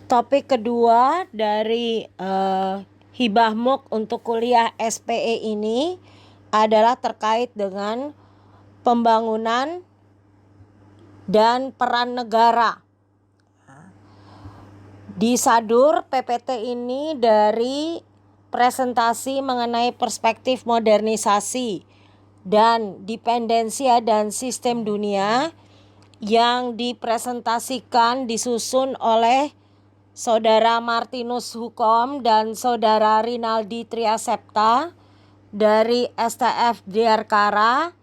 Topik kedua dari Hibah MUK untuk kuliah SPE ini adalah terkait dengan pembangunan dan peran negara. Disadur PPT ini dari presentasi mengenai perspektif modernisasi dan dependensia dan sistem dunia yang disusun oleh Saudara Martinus Hukom dan Saudara Rinaldi Triasepta dari STF Diarkara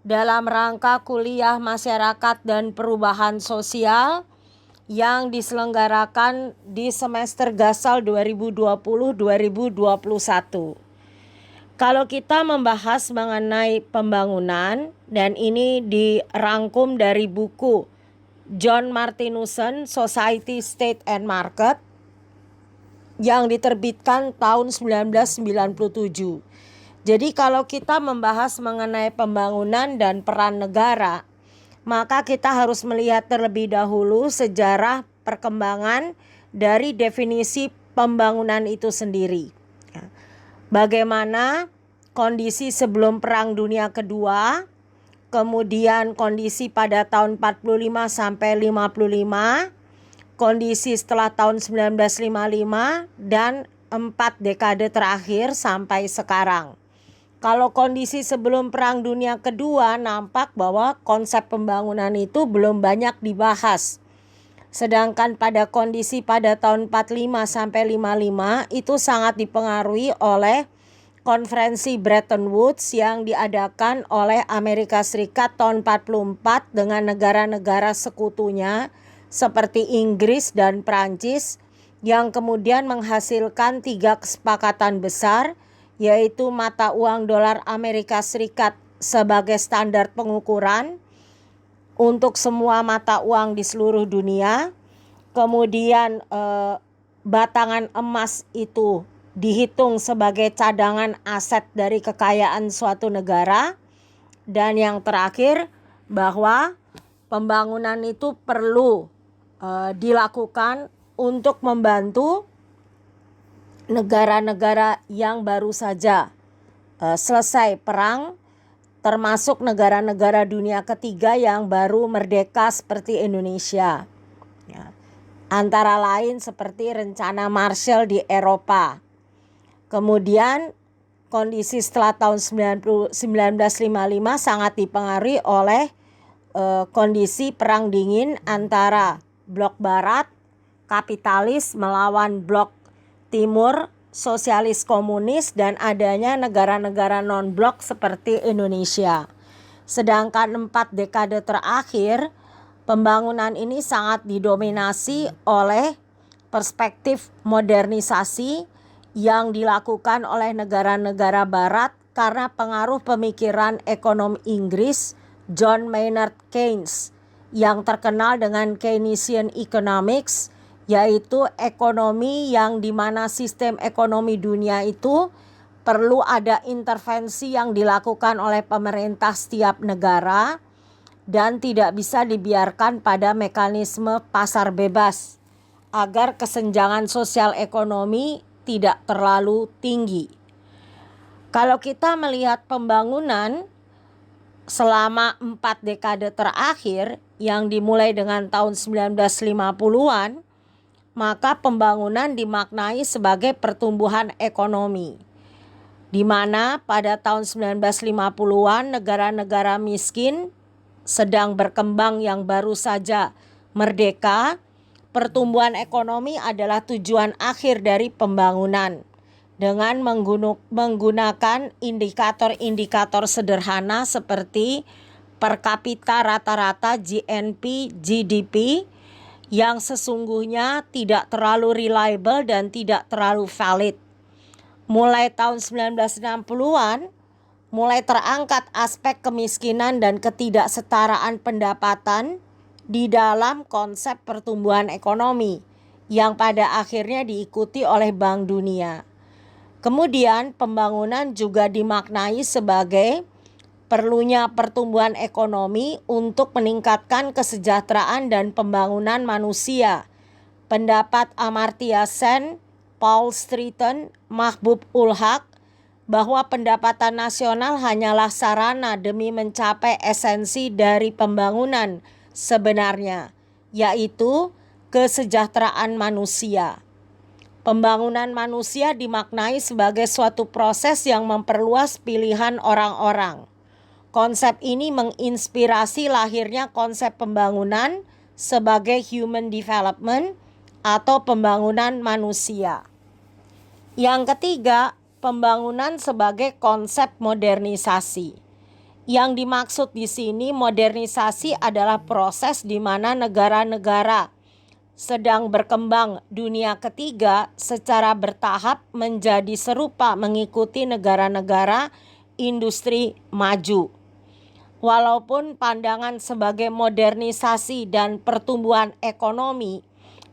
dalam rangka kuliah masyarakat dan perubahan sosial yang diselenggarakan di semester Gasal 2020-2021. Kalau kita membahas mengenai pembangunan, dan ini dirangkum dari buku John Martinussen, Society, State and Market, yang diterbitkan tahun 1997. Jadi kalau kita membahas mengenai pembangunan dan peran negara, maka kita harus melihat terlebih dahulu sejarah perkembangan dari definisi pembangunan itu sendiri. Bagaimana kondisi sebelum Perang Dunia Kedua, kemudian kondisi pada tahun 45 sampai 55, kondisi setelah tahun 1955, dan 4 dekade terakhir sampai sekarang. Kalau kondisi sebelum Perang Dunia Kedua, nampak bahwa konsep pembangunan itu belum banyak dibahas. Sedangkan pada kondisi pada tahun 45 sampai 55 itu sangat dipengaruhi oleh konferensi Bretton Woods yang diadakan oleh Amerika Serikat tahun 44 dengan negara-negara sekutunya seperti Inggris dan Prancis, yang kemudian menghasilkan 3 kesepakatan besar, yaitu mata uang dolar Amerika Serikat sebagai standar pengukuran untuk semua mata uang di seluruh dunia. Kemudian batangan emas itu dihitung sebagai cadangan aset dari kekayaan suatu negara. Dan yang terakhir, bahwa pembangunan itu perlu dilakukan untuk membantu negara-negara yang baru saja selesai perang, termasuk negara-negara dunia ketiga yang baru merdeka seperti Indonesia. Antara lain seperti rencana Marshall di Eropa. Kemudian kondisi setelah tahun 1955 sangat dipengaruhi oleh kondisi perang dingin antara blok barat, kapitalis melawan blok timur, sosialis komunis, dan adanya negara-negara non-blok seperti Indonesia. Sedangkan 4 dekade terakhir, pembangunan ini sangat didominasi oleh perspektif modernisasi yang dilakukan oleh negara-negara barat karena pengaruh pemikiran ekonom Inggris John Maynard Keynes yang terkenal dengan Keynesian Economics, yaitu ekonomi yang dimana sistem ekonomi dunia itu perlu ada intervensi yang dilakukan oleh pemerintah setiap negara dan tidak bisa dibiarkan pada mekanisme pasar bebas agar kesenjangan sosial ekonomi tidak terlalu tinggi. Kalau kita melihat pembangunan selama 4 dekade terakhir yang dimulai dengan tahun 1950-an, maka pembangunan dimaknai sebagai pertumbuhan ekonomi, di mana pada tahun 1950-an negara-negara miskin sedang berkembang yang baru saja merdeka. Pertumbuhan ekonomi adalah tujuan akhir dari pembangunan dengan menggunakan indikator-indikator sederhana seperti per kapita rata-rata GNP, GDP, yang sesungguhnya tidak terlalu reliable dan tidak terlalu valid. Mulai tahun 1960-an, mulai terangkat aspek kemiskinan dan ketidaksetaraan pendapatan di dalam konsep pertumbuhan ekonomi yang pada akhirnya diikuti oleh Bank Dunia. Kemudian pembangunan juga dimaknai sebagai perlunya pertumbuhan ekonomi untuk meningkatkan kesejahteraan dan pembangunan manusia pendapat Amartya Sen, Paul Stratton, Mahbub ul Haq, bahwa pendapatan nasional hanyalah sarana demi mencapai esensi dari pembangunan sebenarnya, yaitu kesejahteraan manusia. Pembangunan manusia dimaknai sebagai suatu proses yang memperluas pilihan orang-orang. Konsep ini menginspirasi lahirnya konsep pembangunan sebagai human development atau pembangunan manusia. Yang ketiga, pembangunan sebagai konsep modernisasi. Yang dimaksud di sini modernisasi adalah proses di mana negara-negara sedang berkembang dunia ketiga secara bertahap menjadi serupa mengikuti negara-negara industri maju. Walaupun pandangan sebagai modernisasi dan pertumbuhan ekonomi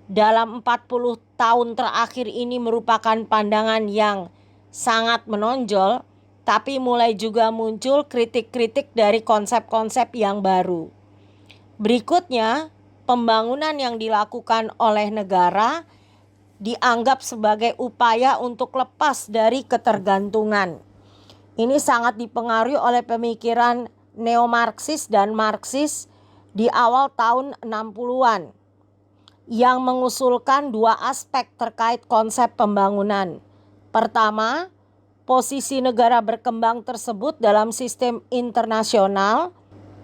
dalam 40 tahun terakhir ini merupakan pandangan yang sangat menonjol, tapi mulai juga muncul kritik-kritik dari konsep-konsep yang baru. Berikutnya, pembangunan yang dilakukan oleh negara dianggap sebagai upaya untuk lepas dari ketergantungan. Ini sangat dipengaruhi oleh pemikiran neo-Marxis dan Marxis di awal tahun 60-an yang mengusulkan dua aspek terkait konsep pembangunan. Pertama, posisi negara berkembang tersebut dalam sistem internasional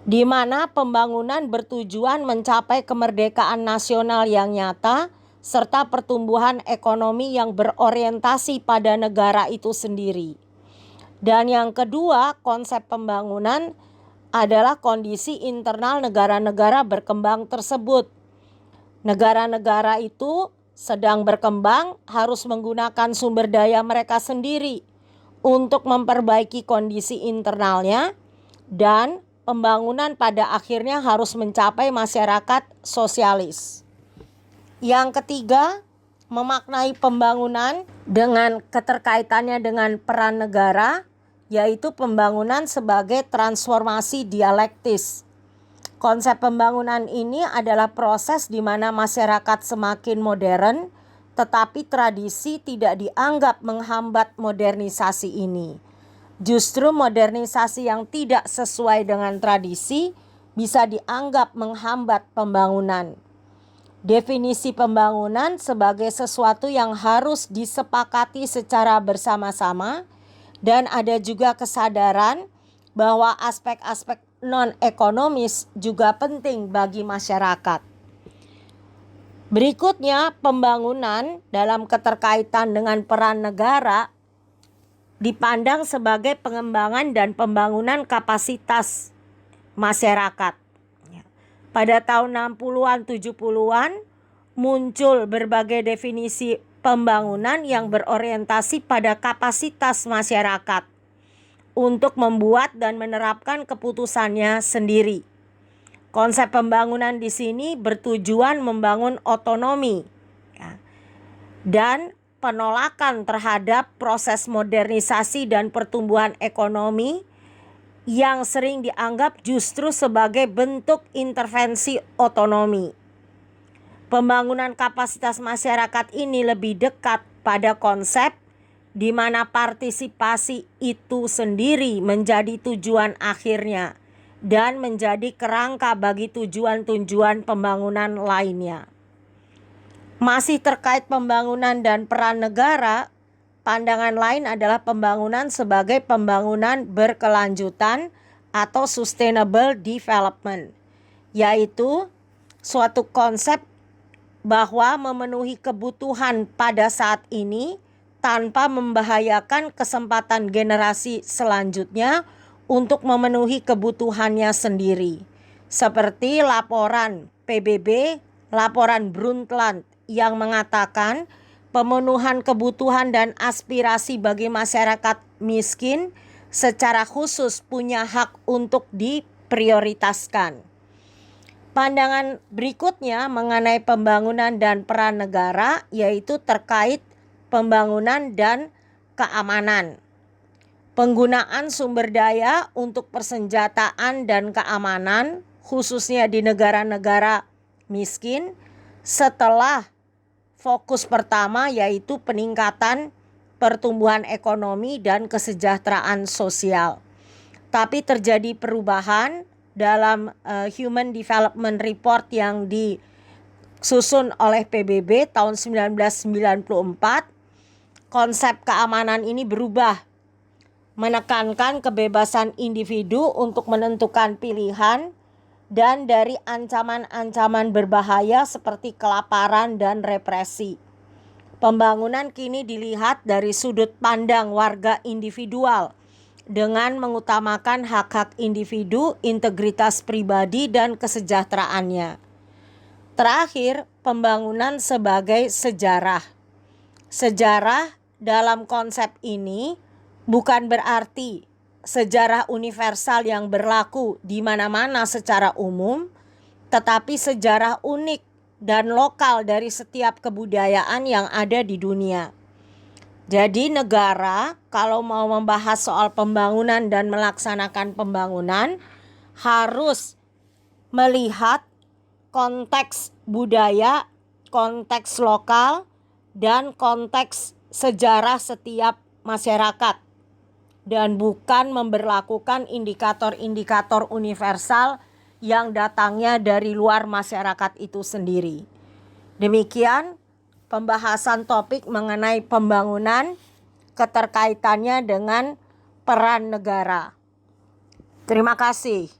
di mana pembangunan bertujuan mencapai kemerdekaan nasional yang nyata serta pertumbuhan ekonomi yang berorientasi pada negara itu sendiri. Dan yang kedua, konsep pembangunan adalah kondisi internal negara-negara berkembang tersebut. Negara-negara itu sedang berkembang harus menggunakan sumber daya mereka sendiri untuk memperbaiki kondisi internalnya, dan pembangunan pada akhirnya harus mencapai masyarakat sosialis. Yang ketiga, memaknai pembangunan dengan keterkaitannya dengan peran negara, yaitu pembangunan sebagai transformasi dialektis. Konsep pembangunan ini adalah proses di mana masyarakat semakin modern, tetapi tradisi tidak dianggap menghambat modernisasi ini. Justru modernisasi yang tidak sesuai dengan tradisi bisa dianggap menghambat pembangunan. Definisi pembangunan sebagai sesuatu yang harus disepakati secara bersama-sama, dan ada juga kesadaran bahwa aspek-aspek non-ekonomis juga penting bagi masyarakat. Berikutnya, pembangunan dalam keterkaitan dengan peran negara dipandang sebagai pengembangan dan pembangunan kapasitas masyarakat. Pada tahun 60-an, 70-an muncul berbagai definisi pembangunan yang berorientasi pada kapasitas masyarakat untuk membuat dan menerapkan keputusannya sendiri. Konsep pembangunan di sini bertujuan membangun otonomi dan penolakan terhadap proses modernisasi dan pertumbuhan ekonomi yang sering dianggap justru sebagai bentuk intervensi otonomi. Pembangunan kapasitas masyarakat ini lebih dekat pada konsep di mana partisipasi itu sendiri menjadi tujuan akhirnya dan menjadi kerangka bagi tujuan-tujuan pembangunan lainnya. Masih terkait pembangunan dan peran negara, pandangan lain adalah pembangunan sebagai pembangunan berkelanjutan atau sustainable development, yaitu suatu konsep bahwa memenuhi kebutuhan pada saat ini tanpa membahayakan kesempatan generasi selanjutnya untuk memenuhi kebutuhannya sendiri. Seperti laporan PBB, laporan Brundtland yang mengatakan pemenuhan kebutuhan dan aspirasi bagi masyarakat miskin secara khusus punya hak untuk diprioritaskan. Pandangan berikutnya mengenai pembangunan dan peran negara yaitu terkait pembangunan dan keamanan. Penggunaan sumber daya untuk persenjataan dan keamanan khususnya di negara-negara miskin setelah fokus pertama yaitu peningkatan pertumbuhan ekonomi dan kesejahteraan sosial. Tapi terjadi perubahan dalam Human Development Report yang disusun oleh PBB tahun 1994. Konsep keamanan ini berubah, menekankan kebebasan individu untuk menentukan pilihan dan dari ancaman-ancaman berbahaya seperti kelaparan dan represi. Pembangunan kini dilihat dari sudut pandang warga individual dengan mengutamakan hak-hak individu, integritas pribadi, dan kesejahteraannya. Terakhir, pembangunan sebagai sejarah. Sejarah dalam konsep ini bukan berarti sejarah universal yang berlaku di mana-mana secara umum, tetapi sejarah unik dan lokal dari setiap kebudayaan yang ada di dunia. Jadi negara kalau mau membahas soal pembangunan dan melaksanakan pembangunan harus melihat konteks budaya, konteks lokal, dan konteks sejarah setiap masyarakat, dan bukan memberlakukan indikator-indikator universal yang datangnya dari luar masyarakat itu sendiri. Demikian pembahasan topik mengenai pembangunan, keterkaitannya dengan peran negara. Terima kasih.